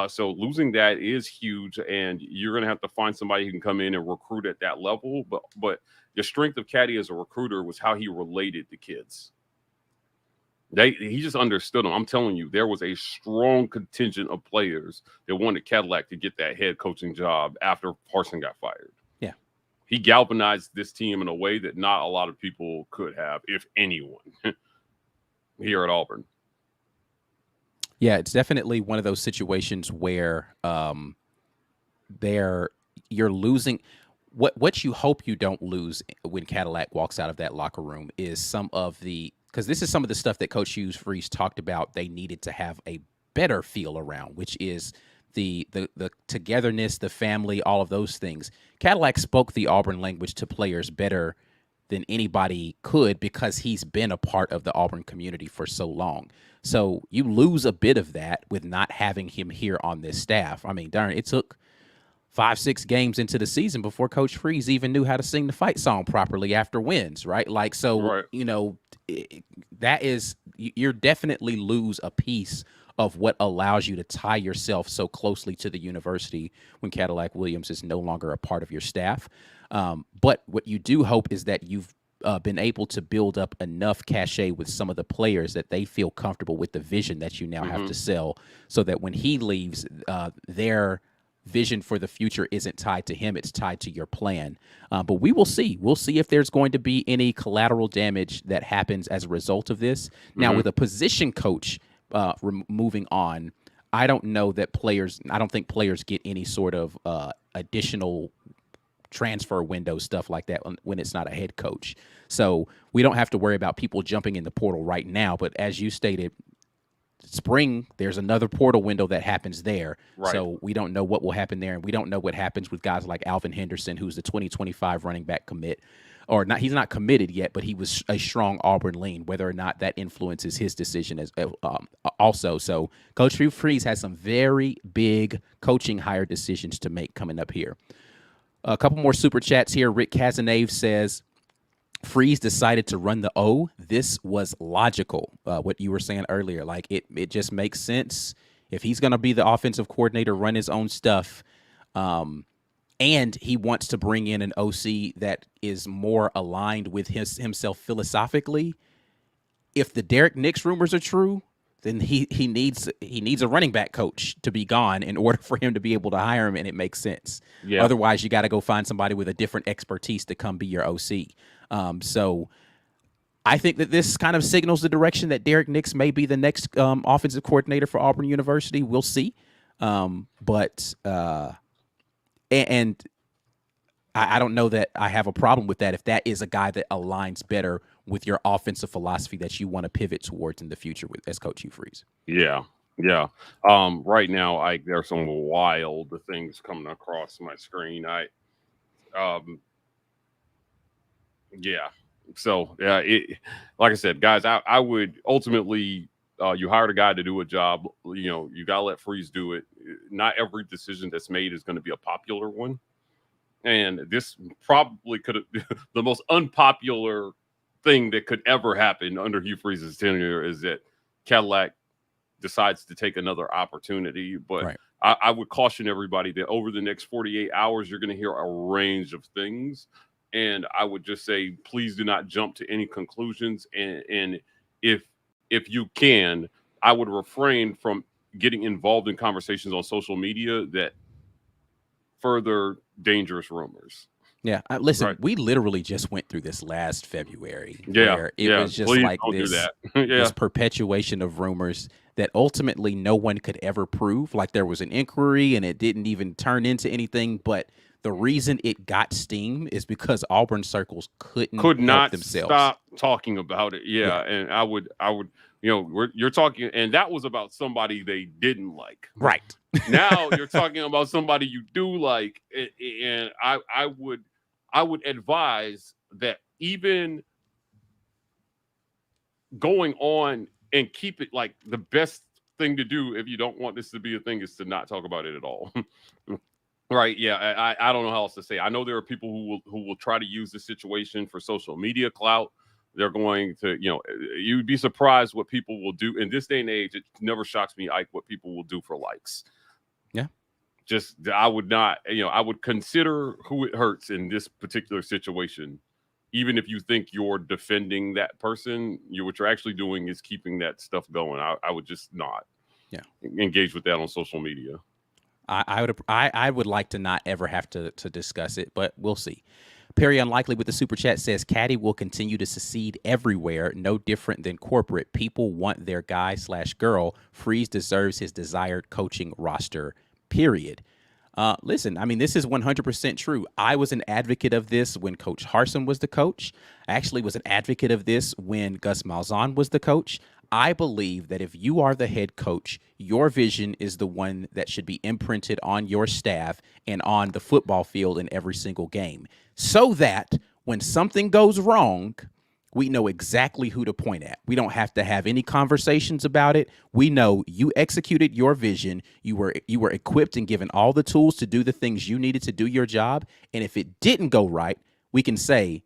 So losing that is huge, and you're going to have to find somebody who can come in and recruit at that level. But the strength of Caddy as a recruiter was how he related to kids. He just understood them. I'm telling you, there was a strong contingent of players that wanted Cadillac to get that head coaching job after Harsin got fired. Yeah. He galvanized this team in a way that not a lot of people could have, if anyone, here at Auburn. Yeah, it's definitely one of those situations where you're losing. What you hope you don't lose when Cadillac walks out of that locker room is because this is some of the stuff that Coach Hugh Freeze talked about they needed to have a better feel around, which is the togetherness, the family, all of those things. Cadillac spoke the Auburn language to players better than anybody could because he's been a part of the Auburn community for so long. So you lose a bit of that with not having him here on this staff. I mean, darn, it took 5-6 games into the season before Coach Freeze even knew how to sing the fight song properly after wins, right? Like, so, right. You're definitely lose a piece of what allows you to tie yourself so closely to the university when Cadillac Williams is no longer a part of your staff. But what you do hope is that you've been able to build up enough cachet with some of the players that they feel comfortable with the vision that you now have to sell, so that when he leaves, their vision for the future isn't tied to him, it's tied to your plan. But we will see. We'll see if there's going to be any collateral damage that happens as a result of this. Now, with a position coach moving on, I don't think players get any sort of additional transfer window stuff like that when it's not a head coach. So we don't have to worry about people jumping in the portal right now. But as you stated, spring, there's another portal window that happens there. Right. So we don't know what will happen there. And we don't know what happens with guys like Alvin Henderson, who's the 2025 running back commit. Or not, he's not committed yet, but he was a strong Auburn lean, whether or not that influences his decision as also. So Coach Hugh Freeze has some very big coaching hire decisions to make coming up here. A couple more super chats here. Rick Cazenave says, Freeze decided to run the O. This was logical. What you were saying earlier, like it just makes sense. If he's going to be the offensive coordinator, run his own stuff, and he wants to bring in an OC that is more aligned with himself philosophically. If the Derek Nix rumors are true, then he needs a running back coach to be gone in order for him to be able to hire him, and it makes sense. Yeah. Otherwise, you got to go find somebody with a different expertise to come be your OC. So I think that this kind of signals the direction that Derek Nix may be the next offensive coordinator for Auburn University. We'll see. But I don't know that I have a problem with that if that is a guy that aligns better with your offensive philosophy that you want to pivot towards in the future as Coach Hugh Freeze. Yeah. Right now, there's some wild things coming across my screen. Like I said, guys, I would ultimately, you hired a guy to do a job. You got to let Freeze do it. Not every decision that's made is going to be a popular one. And this probably could have the most unpopular thing that could ever happen under Hugh Freeze's tenure is that Cadillac decides to take another opportunity. But right. I would caution everybody that over the next 48 hours, you're going to hear a range of things. And I would just say, please do not jump to any conclusions. And if you can, I would refrain from getting involved in conversations on social media that further dangerous rumors. Yeah, listen, Right. We literally just went through this last February. Yeah, where it was just please like don't this, do that. this perpetuation of rumors that ultimately no one could ever prove. Like there was an inquiry and it didn't even turn into anything. But the reason it got steam is because Auburn circles couldn't Could help not themselves. stop talking about it. Yeah. Yeah, and I would, you're talking, and that was about somebody they didn't like. Right. Now you're talking about somebody you do like, and I would advise that even going on and keep it like the best thing to do if you don't want this to be a thing is to not talk about it at all. Right? Yeah, I don't know how else to say. I know there are people who will try to use the situation for social media clout. They're going to, you'd be surprised what people will do in this day and age. It never shocks me, Ike, what people will do for likes. Yeah. Just I would not, I would consider who it hurts in this particular situation. Even if you think you're defending that person, what you're actually doing is keeping that stuff going. I would just not engage with that on social media. I would like to not ever have to discuss it, but we'll see. Perry Unlikely with the super chat says Caddy will continue to succeed everywhere, no different than corporate. People want their guy/girl. Freeze deserves his desired coaching roster, period. Listen, I mean, this is 100% true. I was an advocate of this when Coach Harsin was the coach. I actually was an advocate of this when Gus Malzahn was the coach. I believe that if you are the head coach, your vision is the one that should be imprinted on your staff and on the football field in every single game, so that when something goes wrong, we know exactly who to point at. We don't have to have any conversations about it. We know you executed your vision. You were equipped and given all the tools to do the things you needed to do your job. And if it didn't go right, we can say,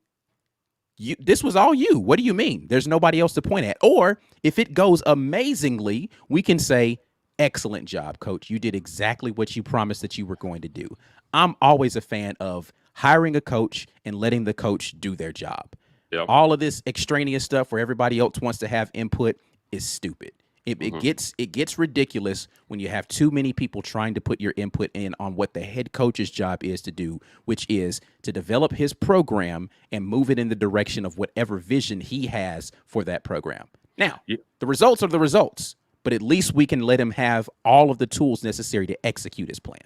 this was all you. What do you mean? There's nobody else to point at. Or if it goes amazingly, we can say, excellent job, coach. You did exactly what you promised that you were going to do. I'm always a fan of hiring a coach and letting the coach do their job. Yep. All of this extraneous stuff where everybody else wants to have input is stupid. It gets ridiculous when you have too many people trying to put your input in on what the head coach's job is to do, which is to develop his program and move it in the direction of whatever vision he has for that program. Now, the results are the results, but at least we can let him have all of the tools necessary to execute his plan.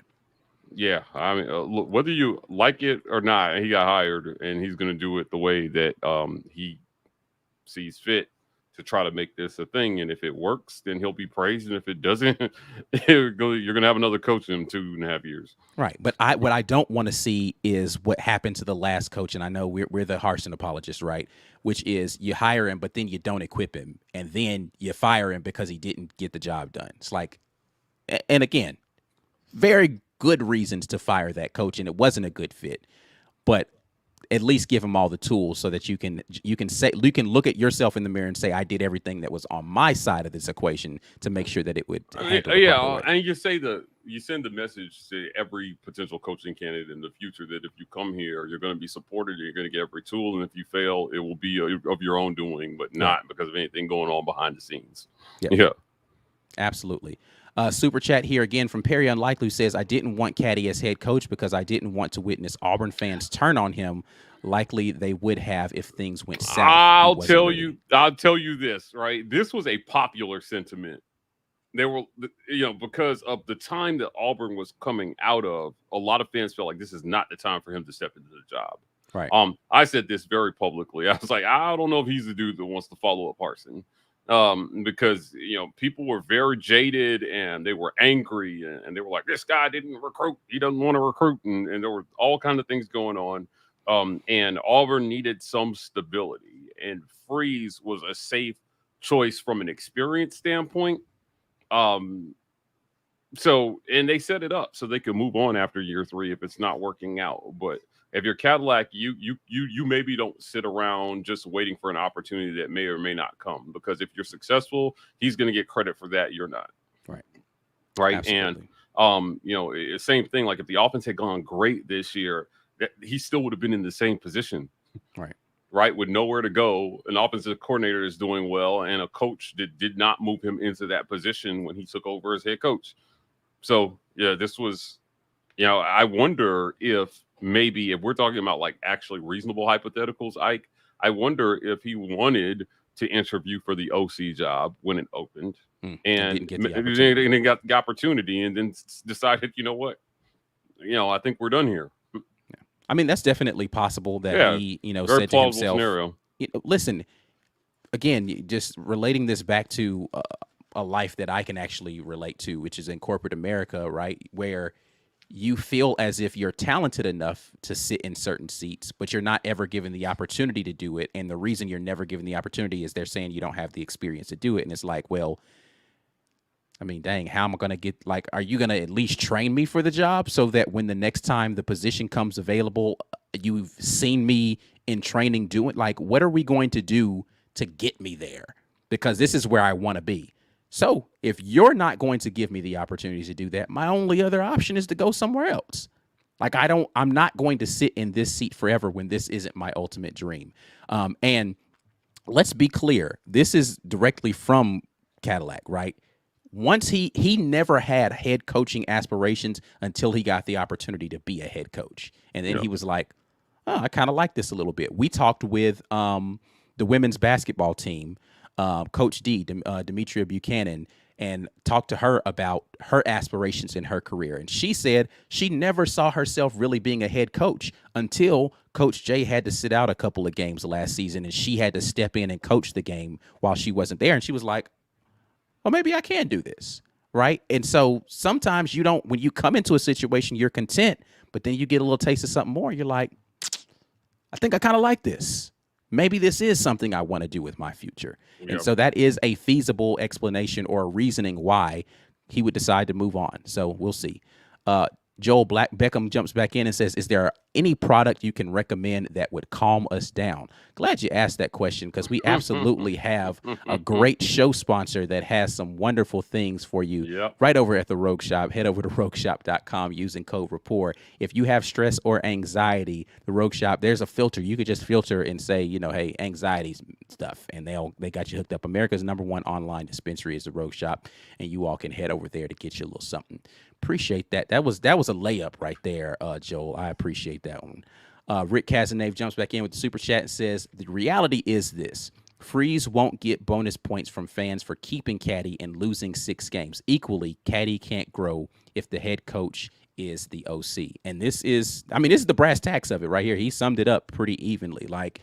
Yeah, I mean, look, whether you like it or not, he got hired, and he's going to do it the way that he sees fit to try to make this a thing. And if it works, then he'll be praised. And if it doesn't, you're going to have another coach in 2.5 years. Right. But what I don't want to see is what happened to the last coach. And I know we're the Harsin apologists, right? Which is you hire him, but then you don't equip him. And then you fire him because he didn't get the job done. It's like, and again, very good reasons to fire that coach. And it wasn't a good fit. But at least give him all the tools so that you can look at yourself in the mirror and say, I did everything that was on my side of this equation to make sure that it would handle the proper way. And you send the message to every potential coaching candidate in the future that if you come here, you're going to be supported, you're going to get every tool, and if you fail, it will be of your own doing, but not because of anything going on behind the scenes. Yeah. Absolutely. Super chat here again from Perry Unlikely, who says, I didn't want Caddy as head coach because I didn't want to witness Auburn fans turn on him. Likely they would have if things went south. I'll tell you this, right? This was a popular sentiment. They were, because of the time that Auburn was coming out of, a lot of fans felt like this is not the time for him to step into the job. Right. I said this very publicly. I was like, I don't know if he's the dude that wants to follow up Harsin. Because people were very jaded and they were angry and they were like, this guy didn't recruit, he doesn't want to recruit, and there were all kinds of things going on. And Auburn needed some stability, and Freeze was a safe choice from an experience standpoint. So, and they set it up so they could move on after year 3 if it's not working out. But if you're Cadillac, you maybe don't sit around just waiting for an opportunity that may or may not come, because if you're successful, he's going to get credit for that. You're not. Right. Absolutely. And same thing. Like if the offense had gone great this year, he still would have been in the same position. Right. With nowhere to go. An offensive coordinator is doing well, and a coach that did not move him into that position when he took over as head coach. So yeah, this was, I wonder if maybe if we're talking about like actually reasonable hypotheticals, I wonder if he wanted to interview for the OC job when it opened, and didn't get the opportunity. then got the opportunity, and then decided, you know what, I think we're done here. I mean, that's definitely possible that he, very said to plausible himself, scenario. Listen, again, just relating this back to a life that I can actually relate to, which is in corporate America, right? Where you feel as if you're talented enough to sit in certain seats, but you're not ever given the opportunity to do it. And the reason you're never given the opportunity is they're saying you don't have the experience to do it. And it's like, well, I mean, dang, how am I going to get, like, are you going to at least train me for the job so that when the next time the position comes available, you've seen me in training do it? Like, what are we going to do to get me there? Because this is where I want to be. So if you're not going to give me the opportunity to do that, my only other option is to go somewhere else. Like, I'm not going to sit in this seat forever when this isn't my ultimate dream. And let's be clear, this is directly from Cadillac, right? Once he never had head coaching aspirations until he got the opportunity to be a head coach. And then he was like, oh, I kind of like this a little bit. We talked with the women's basketball team, Coach D, Demetria Buchanan, and talked to her about her aspirations in her career. And she said she never saw herself really being a head coach until Coach J had to sit out a couple of games last season, and she had to step in and coach the game while she wasn't there. And she was like, well, maybe I can do this, right? And so sometimes when you come into a situation, you're content, but then you get a little taste of something more. You're like, I think I kind of like this. Maybe this is something I want to do with my future. Yep. And so that is a feasible explanation or reasoning why he would decide to move on. So we'll see. Joel Beckham jumps back in and says, is there any product you can recommend that would calm us down? Glad you asked that question, because we absolutely have a great show sponsor that has some wonderful things for you right over at the Rogue Shop. Head over to rogueshop.com using code rapport. If you have stress or anxiety, the Rogue Shop, there's a filter. You could just filter and say, hey, anxiety stuff, and they got you hooked up. America's #1 online dispensary is the Rogue Shop, and you all can head over there to get you a little something. Appreciate that. That was a layup right there, Joel. I appreciate that one. Rick Casanave jumps back in with the super chat and says, the reality is this. Freeze won't get bonus points from fans for keeping Caddy and losing 6 games. Equally, Caddy can't grow if the head coach is the OC. And this is the brass tacks of it right here. He summed it up pretty evenly. Like,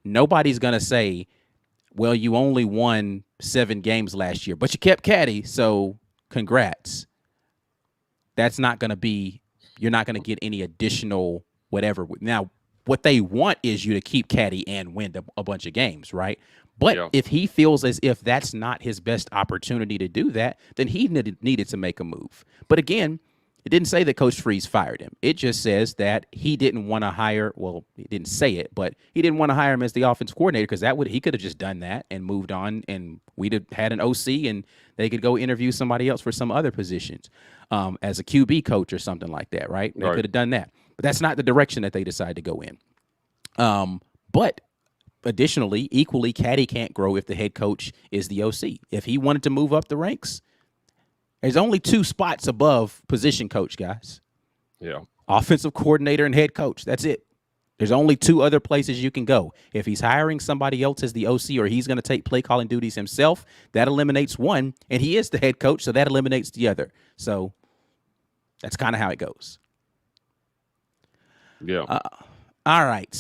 nobody's going to say, well, you only won 7 games last year, but you kept Caddy, so congrats. That's not going to be, you're not going to get any additional whatever. Now, what they want is you to keep Caddy and win a bunch of games, right? But if he feels as if that's not his best opportunity to do that, then he needed to make a move. But again, it didn't say that Coach Freeze fired him. It just says that he didn't want to hire, well, he didn't say it, but he didn't want to hire him as the offensive coordinator, because he could have just done that and moved on, and we'd have had an OC and they could go interview somebody else for some other positions as a QB coach or something like that, right? They could have done that. But that's not the direction that they decided to go in. But additionally, equally, Caddy can't grow if the head coach is the OC. If he wanted to move up the ranks, there's only 2 spots above position coach, guys. Yeah. Offensive coordinator and head coach. That's it. There's only 2 other places you can go. If he's hiring somebody else as the OC, or he's going to take play calling duties himself, that eliminates one, and he is the head coach, so that eliminates the other. So that's kind of how it goes. Yeah. All right.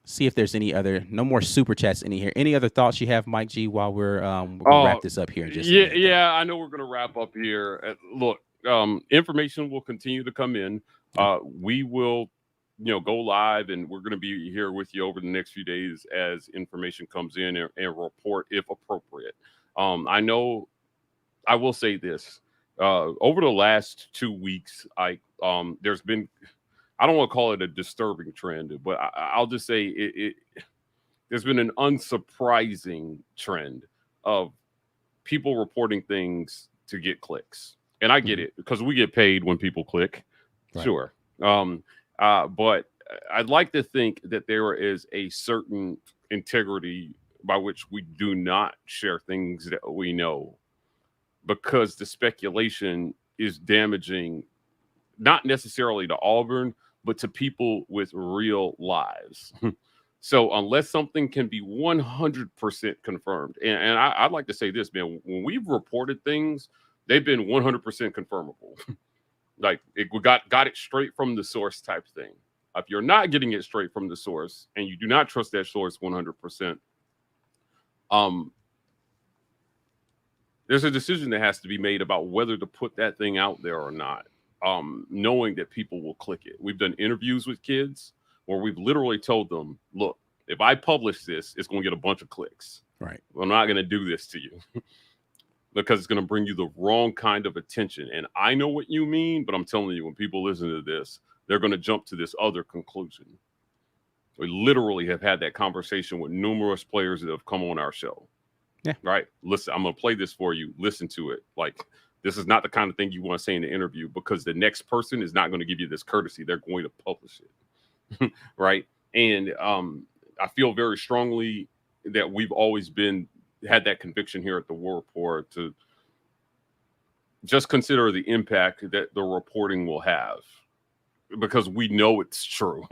See if there's no more super chats in here. Any other thoughts you have, Mike G, while we're going to wrap this up here in just a minute? Yeah, I know we're going to wrap up here. Look, information will continue to come in. We will, go live, and we're going to be here with you over the next few days as information comes in and report if appropriate. I know I will say this. Over the last 2 weeks, there's been, I don't want to call it a disturbing trend, but I'll just say there's been an unsurprising trend of people reporting things to get clicks. And I get it, because we get paid when people click. Right. Sure. But I'd like to think that there is a certain integrity by which we do not share things that we know, because the speculation is damaging, not necessarily to Auburn, but to people with real lives. So unless something can be 100% confirmed, and I'd like to say this, man, when we've reported things, they've been 100% confirmable. Like we got it straight from the source type thing. If you're not getting it straight from the source and you do not trust that source 100%, there's a decision that has to be made about whether to put that thing out there or not, knowing that people will click it. We've done interviews with kids where we've literally told them, look, if I publish this, it's going to get a bunch of clicks. Right. I'm not going to do this to you because it's going to bring you the wrong kind of attention. And I know what you mean, but I'm telling you, when people listen to this, they're going to jump to this other conclusion. We literally have had that conversation with numerous players that have come on our show. Yeah. Right. Listen, I'm going to play this for you. Listen to it. Like, this is not the kind of thing you want to say in the interview, because the next person is not going to give you this courtesy. They're going to publish it. Right. And I feel very strongly that we've always had that conviction here at the War Report to just consider the impact that the reporting will have, because we know it's true.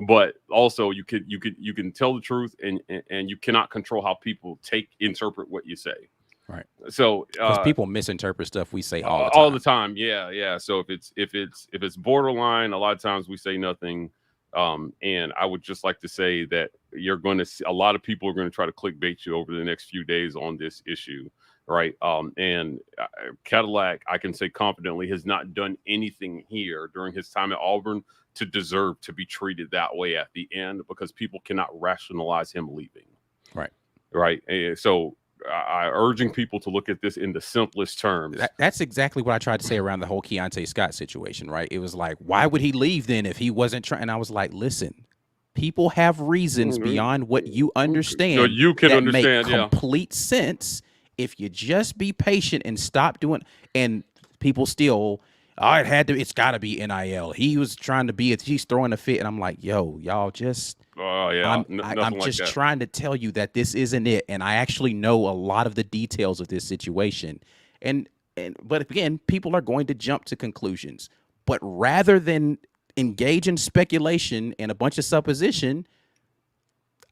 But also you can tell the truth, and you cannot control how people interpret what you say. Right. So because people misinterpret stuff we say all the time. Yeah. So if it's borderline, a lot of times we say nothing. And I would just like to say that you're going to see a lot of people are going to try to clickbait you over the next few days on this issue. Right. And Cadillac, I can say confidently, has not done anything here during his time at Auburn to deserve to be treated that way at the end, because people cannot rationalize him leaving. Right. Right. And so I'm urging people to look at this in the simplest terms. That's exactly what I tried to say around the whole Keontae Scott situation, right? It was like, why would he leave then if he wasn't trying? And I was like, listen, people have reasons beyond what you understand. So you can understand, make complete sense if you just be patient and stop doing. And people still, it's got to be NIL. He was trying to he's throwing a fit, and I'm like, yo, y'all just. I'm just trying to tell you that this isn't it, and I actually know a lot of the details of this situation, but again, people are going to jump to conclusions. But rather than engage in speculation and a bunch of supposition,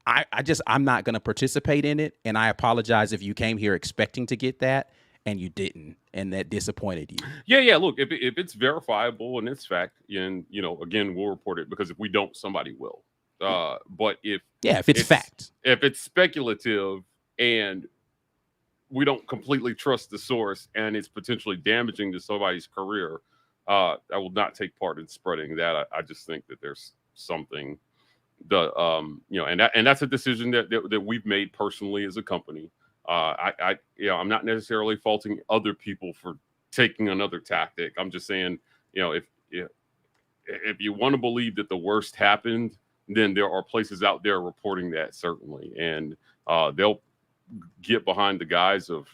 I'm not going to participate in it, and I apologize if you came here expecting to get that and you didn't, and that disappointed you. Yeah. Look, if it's verifiable and it's fact, and again, we'll report it, because if we don't, somebody will. But if it's fact, if it's speculative and we don't completely trust the source and it's potentially damaging to somebody's career, I will not take part in spreading that. I just think that there's something and that's a decision that we've made personally as a company. I'm not necessarily faulting other people for taking another tactic. I'm just saying, if you want to believe that the worst happened, then there are places out there reporting that, certainly. And they'll get behind the guise of,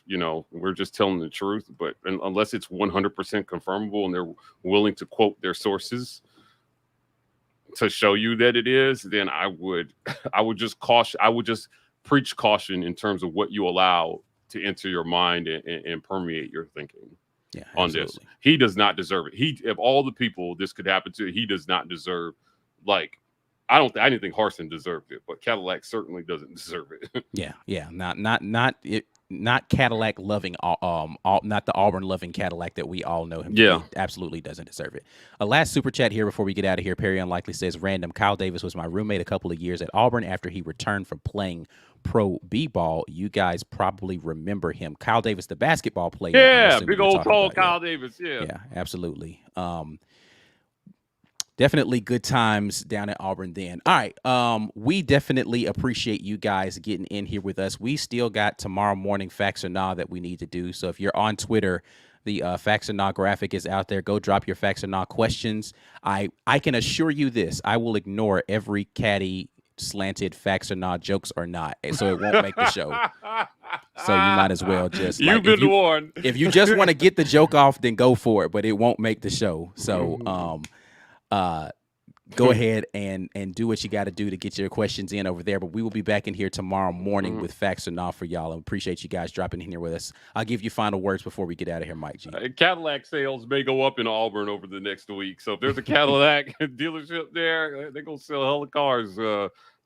we're just telling the truth. But unless it's 100% confirmable and they're willing to quote their sources to show you that it is, then I would just preach caution in terms of what you allow to enter your mind and permeate your thinking. Yeah, on this. He does not deserve it. Of all the people this could happen to, he does not deserve, I didn't think Harsin deserved it, but Cadillac certainly doesn't deserve it. Yeah. Not Cadillac loving, not the Auburn loving Cadillac that we all know him. Yeah, he absolutely doesn't deserve it. A last super chat here before we get out of here. Perry Unlikely says, random. Kyle Davis was my roommate a couple of years at Auburn after he returned from playing pro b-ball. You guys probably remember him. Kyle Davis, the basketball player. Yeah, big old tall Kyle Davis. Yeah, absolutely. Definitely good times down at Auburn then. All right. We definitely appreciate you guys getting in here with us. We still got tomorrow morning Facts or Nah that we need to do. So if you're on Twitter, the Facts or Nah graphic is out there. Go drop your Facts or Nah questions. I can assure you this. I will ignore every caddy slanted Facts or Nah jokes or not. So it won't make the show. So you might as well just. You've been warned. If you just want to get the joke off, then go for it. But it won't make the show. So go ahead and do what you got to do to get your questions in over there. But we will be back in here tomorrow morning with Facts or Nah for y'all. I appreciate you guys dropping in here with us. I'll give you final words before we get out of here, Mike G. Cadillac sales may go up in Auburn over the next week. So if there's a Cadillac dealership there, they're going to sell a hell of cars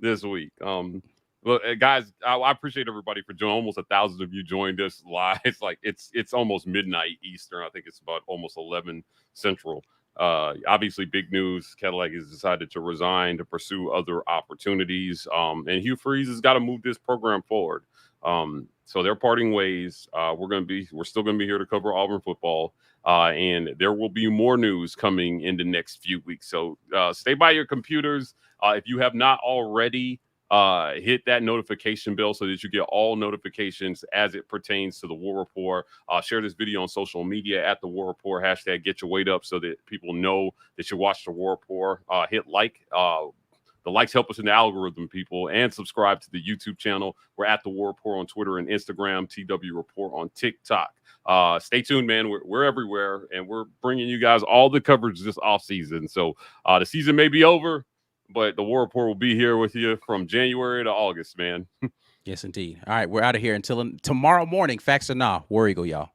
this week. Well, guys, I appreciate everybody for joining. Almost 1,000 of you joined us live. It's like it's almost midnight Eastern. I think it's about almost 11 Central. Obviously, big news. Cadillac has decided to resign to pursue other opportunities. And Hugh Freeze has got to move this program forward. So they're parting ways. We're still gonna be here to cover Auburn football. And there will be more news coming in the next few weeks. So stay by your computers. If you have not already, hit that notification bell so that you get all notifications as it pertains to the War Report. Share this video on social media at the War Report, hashtag get your weight up, so that people know that you watched the War Report. Hit like. The likes help us in the algorithm, people, and subscribe to the YouTube channel. We're at the War Report on Twitter and Instagram, TW Report on TikTok. Stay tuned, man. We're everywhere, and we're bringing you guys all the coverage this offseason. So the season may be over, but the War Report will be here with you from January to August, man. Yes, indeed. All right, we're out of here until tomorrow morning. Facts or nah, War Eagle, y'all.